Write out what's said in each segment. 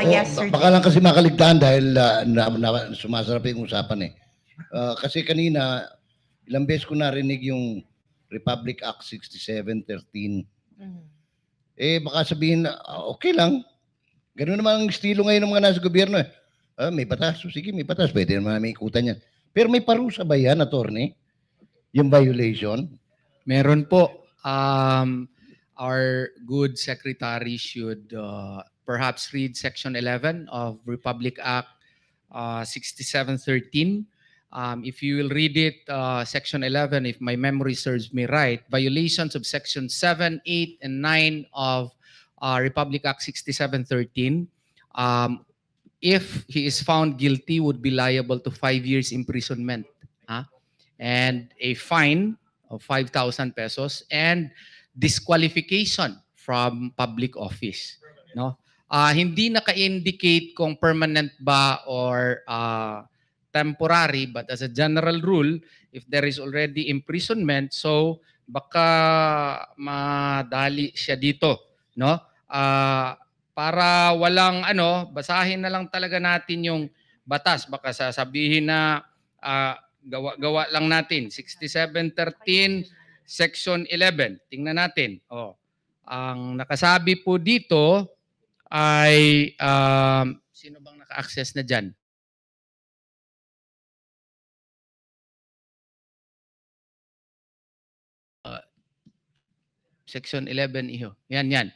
yesterday. Baka lang kasi makaligtaan dahil sumasarap yung usapan eh. Kasi kanina, ilang beses ko narinig yung Republic Act 6713. Baka sabihin na, okay lang. Ganun naman ang estilo ngayon ng mga nasa gobyerno eh. May batas. Sige, may batas. Pwede naman namin ikutan yan. Pero may parusa ba yan, attorney? Yung violation? Meron po. Our good secretary should perhaps read Section 11 of Republic Act 6713. If you will read it, Section 11, if my memory serves me right, violations of Section 7, 8, and 9 of Republic Act 6713, if he is found guilty, would be liable to 5 years imprisonment and a fine of 5,000 pesos and disqualification from public office. No? Hindi naka-indicate kung permanent ba or temporary, but as a general rule, if there is already imprisonment, so baka madali siya dito, no? Para walang basahin na lang talaga natin yung batas, baka sasabihin na gawa lang natin 6713 Section 11. Tingnan natin. Ang nakasabi po dito ay sino bang naka-access na diyan? Section 11 iho. Yan.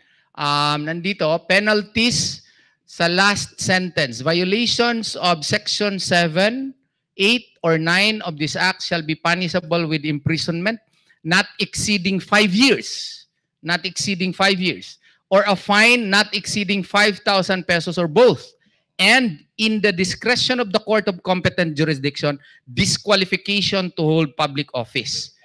Nandito, penalties sa last sentence. Violations of Section 7, 8, or 9 of this act shall be punishable with imprisonment not exceeding 5 years. Not exceeding 5 years. Or a fine not exceeding 5,000 pesos or both. And in the discretion of the court of competent jurisdiction, disqualification to hold public office.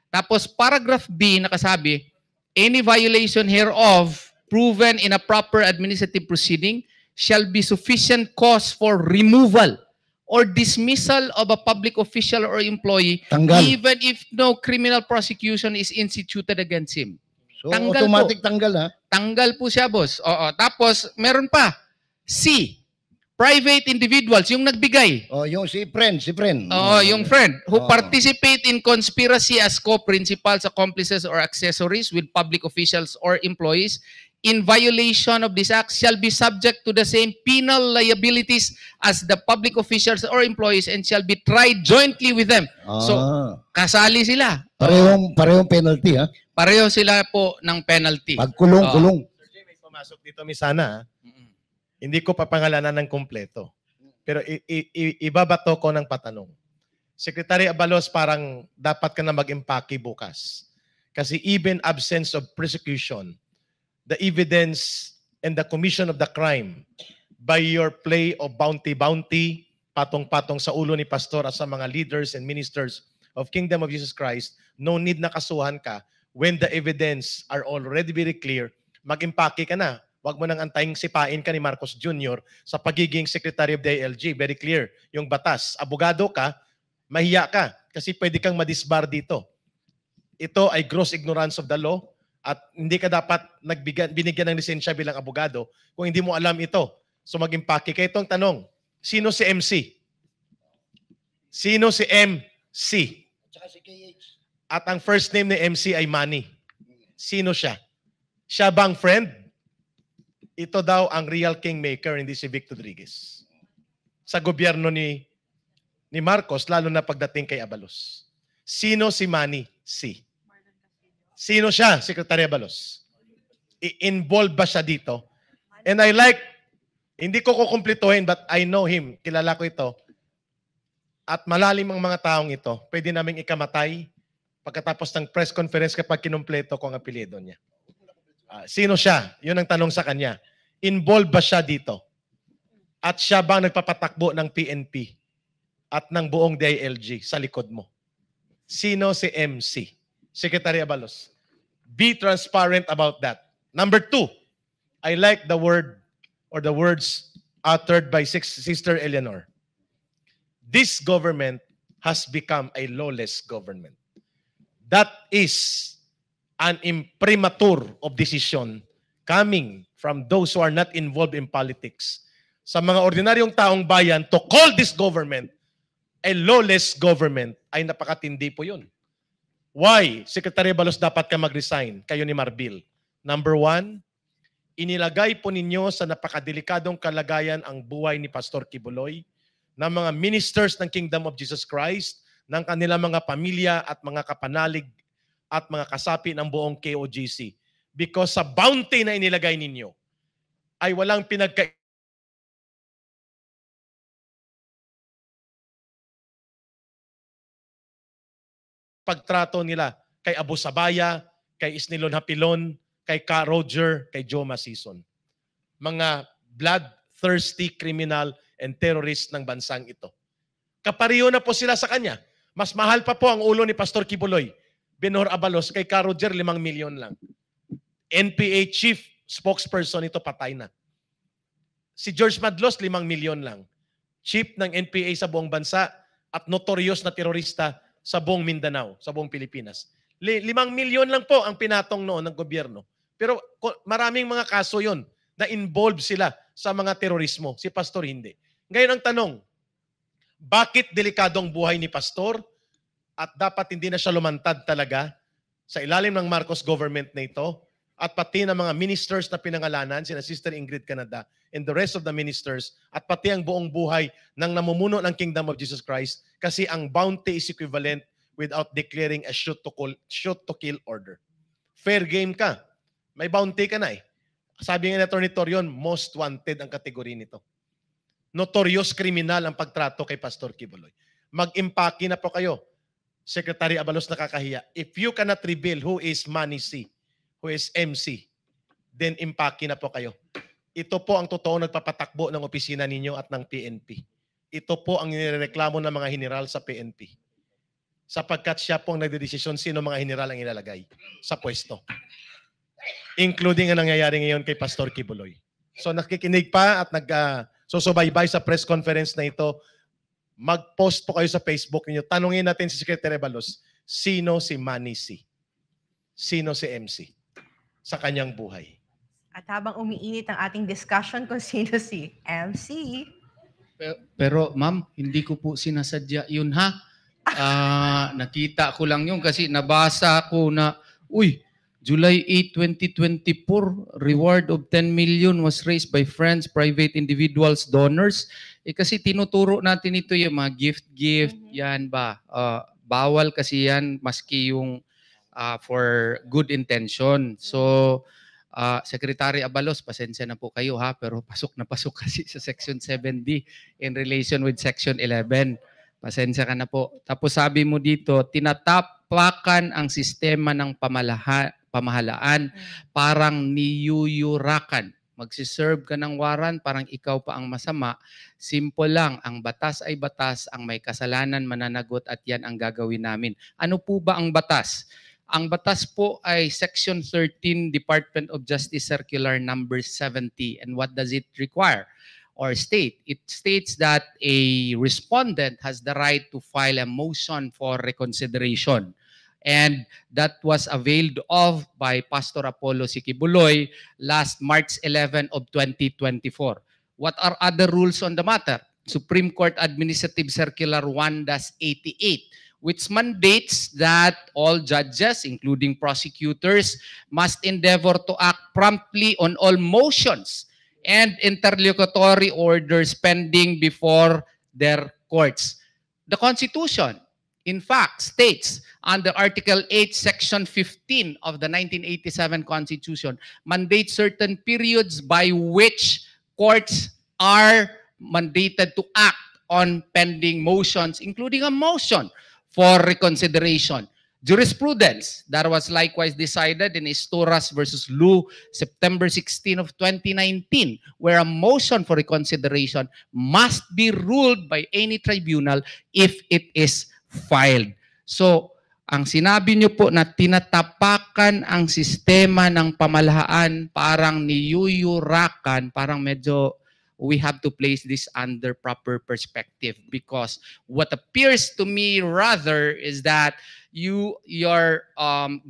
Tapos paragraph B nakasabi, any violation hereof proven in a proper administrative proceeding shall be sufficient cause for removal or dismissal of a public official or employee even if no criminal prosecution is instituted against him. So automatic tanggal ha? Tanggal po siya, boss. Oo. Tapos meron pa. C. Private individuals, yung nagbigay. Yung si friend. Yung friend who participate in conspiracy as co-principals, accomplices, or accessories with public officials or employees in violation of this act shall be subject to the same penal liabilities as the public officials or employees and shall be tried jointly with them. So, kasali sila. Parehong penalty ha? Pareho sila po ng penalty. Pagkulong. Sir Jay, may pumasok dito misana. Hindi ko papangalanan ng kumpleto. Pero ibabato ko ng patanong. Secretary Abalos, parang dapat ka na mag-impake bukas. Kasi even absence of prosecution, the evidence and the commission of the crime by your play of bounty, patong-patong sa ulo ni pastor at sa mga leaders and ministers of Kingdom of Jesus Christ, no need na kasuhan ka when the evidence are already very clear, mag-impake ka na. Huwag mo nang antayin sipain ka ni Marcos Jr. sa pagiging Secretary of the ALG. Very clear yung batas. Abogado ka, mahiya ka kasi pwede kang madisbar dito. Ito ay gross ignorance of the law at hindi ka dapat binigyan ng lisensya bilang abogado kung hindi mo alam ito. So mag-impake ka. Itong tanong, sino si MC? Sino si MC? At ang first name ni MC ay Manny. Sino siya? Siya bang friend? Ito daw ang real kingmaker, hindi si Vic Rodriguez. Sa gobyerno ni Marcos, lalo na pagdating kay Abalos. Sino si Manny C? Sino siya, Secretary Abalos? I-involve ba siya dito? And I like, hindi ko kukumplituhin, but I know him. Kilala ko ito. At malalim ang mga taong ito. Pwede naming ikamatay pagkatapos ng press conference kapag kinumpleto ko ang apelyido niya. Sino siya? Yun ang tanong sa kanya. Involved ba siya dito? At siya ba nagpapatakbo ng PNP at ng buong DILG sa likod mo? Sino si MC? Secretary Abalos. Be transparent about that. Number 2, I like the word or the words uttered by Sister Eleanor. This government has become a lawless government. That is an imprimatur of decision coming from those who are not involved in politics, sa mga ordinaryong taong bayan, to call this government a lawless government, ay napakatindi po yun. Why? Secretary Balos, dapat ka mag-resign, kayo ni Marbil. Number one, inilagay po ninyo sa napakadelikadong kalagayan ang buhay ni Pastor Kibuloy, ng mga ministers ng Kingdom of Jesus Christ, ng kanilang mga pamilya at mga kapanalig at mga kasapi ng buong KOGC. Because sa bounty na inilagay ninyo ay walang pagtrato nila kay Abu Sabaya, kay Isnilon Hapilon, kay Ka Roger, kay Joe Masison. Mga bloodthirsty criminal and terrorist ng bansang ito. Kapariyo na po sila sa kanya. Mas mahal pa po ang ulo ni Pastor Kibuloy, Benhur Abalos, kay Ka Roger, 5 milyon lang. NPA chief spokesperson ito, patay na. Si George Madlos, 5 milyon lang. Chief ng NPA sa buong bansa at notorious na terorista sa buong Mindanao, sa buong Pilipinas. 5 milyon lang po ang pinatong noon ng gobyerno. Pero maraming mga kaso yon na involved sila sa mga terorismo. Si Pastor hindi. Ngayon ang tanong, bakit delikadong buhay ni Pastor at dapat hindi na siya lumantad talaga sa ilalim ng Marcos government na ito at pati ng mga ministers na pinangalanan, sina Sister Ingrid Canada and the rest of the ministers at pati ang buong buhay ng namumuno ng Kingdom of Jesus Christ kasi ang bounty is equivalent without declaring a shoot to kill order. Fair game ka. May bounty ka na eh. Sabi nga ni Atty. Torion, most wanted ang kategory nito. Notorious criminal ang pagtrato kay Pastor Kibuloy. Mag-impake na po kayo. Secretary Abalos, nakakahiya. If you cannot reveal who is Manny C, who is MC, then impake na po kayo. Ito po ang totoo nagpapatakbo ng opisina ninyo at ng PNP. Ito po ang nireklamo ng mga general sa PNP. Sapagkat siya po ang nagdedesisyon sino mga general ang ilalagay sa pwesto. Including ang nangyayari ngayon kay Pastor Kibuloy. So nakikinig pa at nagsusubaybay sa press conference na ito, mag-post po kayo sa Facebook niyo. Tanungin natin si Secretary Balos, sino si Manny C? Sino si MC? Sa kanyang buhay. At habang umiinit ang ating discussion kung sino si MC. Pero ma'am, hindi ko po sinasadya yun ha. Nakita ko lang yun kasi nabasa ko na, July 8, 2024, reward of 10 million was raised by friends, private individuals, donors. Kasi tinuturo natin ito yung mga gift, yan ba? Bawal kasi yan maski yung for good intention. So, Secretary Abalos, pasensya na po kayo ha, pero pasok na pasok kasi sa Section 7D in relation with Section 11. Pasensya ka na po. Tapos sabi mo dito, tinatapakan ang sistema ng pamahalaan, parang niyuyurakan. Magsiserve ka ng waran, parang ikaw pa ang masama. Simple lang, ang batas ay batas, ang may kasalanan mananagot at yan ang gagawin namin. Ano po ba ang batas? Ang batas po ay Section 13, Department of Justice Circular number 70. And what does it require or state? It states that a respondent has the right to file a motion for reconsideration. And that was availed of by Pastor Apollo C. Kibuloy last March 11 of 2024. What are other rules on the matter? Supreme Court Administrative Circular 1-88, which mandates that all judges, including prosecutors, must endeavor to act promptly on all motions and interlocutory orders pending before their courts. The Constitution, in fact, states under Article 8, Section 15 of the 1987 Constitution, mandates certain periods by which courts are mandated to act on pending motions, including a motion for reconsideration. Jurisprudence that was likewise decided in Estoras versus Lu, September 16 of 2019, where a motion for reconsideration must be ruled by any tribunal if it is filed. So, ang sinabi niyo po na tinatapakan ang sistema ng pamahalaan, parang niyuyurakan, parang medyo we have to place this under proper perspective, because what appears to me rather is that your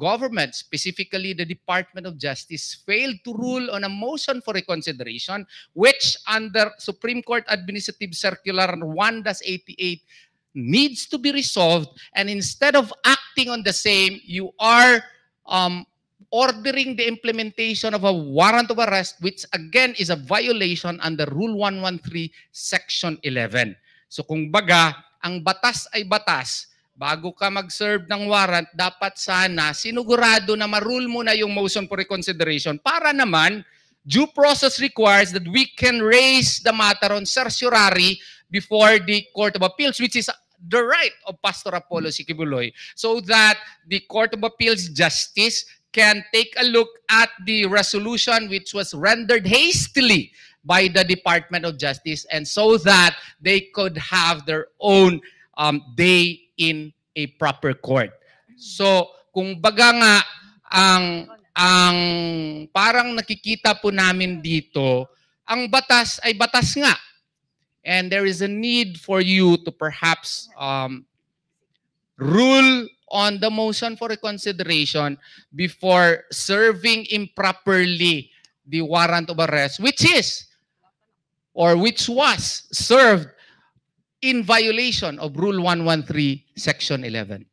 government, specifically the Department of Justice, failed to rule on a motion for reconsideration, which under Supreme Court Administrative Circular 1-88 needs to be resolved, and instead of acting on the same, you are ordering the implementation of a warrant of arrest, which again is a violation under Rule 113, Section 11. So kung baga, ang batas ay batas. Bago ka mag-serve ng warrant, dapat sana sinugurado na ma-rule mo na yung motion for reconsideration para naman due process requires that we can raise the matter on certiorari before the Court of Appeals, which is the right of Pastor Apollo Sikibuloy, so that the Court of Appeals Justice can take a look at the resolution which was rendered hastily by the Department of Justice, and so that they could have their own day in a proper court. So, kung baga nga, ang parang nakikita po namin dito, ang batas ay batas nga. And there is a need for you to perhaps rule on the motion for reconsideration before serving improperly the warrant of arrest, which is, or which was served in violation of Rule 113, Section 11.